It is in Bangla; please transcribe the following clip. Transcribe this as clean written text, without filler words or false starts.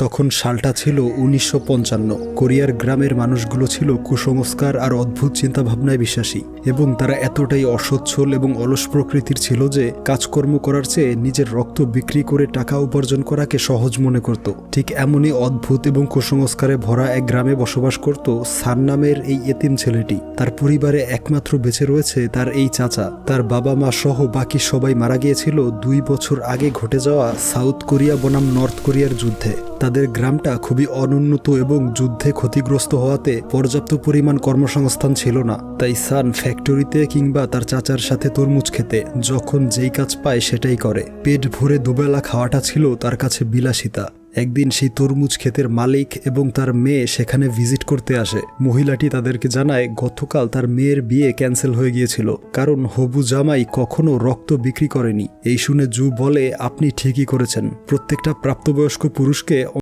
তখন সালটা ছিল 1955। কোরিয়ার গ্রামের মানুষগুলো ছিল কুসংস্কার আর অদ্ভুত চিন্তাভাবনায় বিশ্বাসী, এবং তারা এতটাই অসচ্ছল এবং অলস প্রকৃতির ছিল যে কাজকর্ম করার চেয়ে নিজের রক্ত বিক্রি করে টাকা উপার্জন করাকে সহজ মনে করত। ঠিক এমনই অদ্ভুত এবং কুসংস্কারে ভরা এক গ্রামে বসবাস করত সান নামের এই এতিম ছেলেটি। তার পরিবারে একমাত্র বেঁচে রয়েছে তার এই চাচা। তার বাবা মা সহ বাকি সবাই মারা গিয়েছিল 2 বছর আগে ঘটে যাওয়া সাউথ কোরিয়া বনাম নর্থ কোরিয়ার যুদ্ধে। তাদের গ্রামটা খুবই অনুন্নত এবং যুদ্ধে ক্ষতিগ্রস্ত হওয়াতে পর্যাপ্ত পরিমাণ কর্মসংস্থান ছিল না। তাই সান ফ্যাক্টরিতে কিংবা তার চাচার সাথে তরমুজ খেতে যখন যেই কাজ পায় সেটাই করে। পেট ভরে দুবেলা খাওয়াটা ছিল তার কাছে বিলাসিতা। একদিন সেই তরমুজ ক্ষেতের মালিক এবং তার মেয়ে সেখানে ভিজিট করতে আসে। মহিলাটি তাদেরকে জানায় গতকাল তার মেয়ের বিয়ে ক্যান্সেল হয়ে গিয়েছিল, কারণ হবু জামাই কখনো রক্ত বিক্রি করেনি। এই শুনে জু বলে, আপনি ঠিকই করেছেন, প্রত্যেকটা প্রাপ্তবয়স্ক পুরুষকে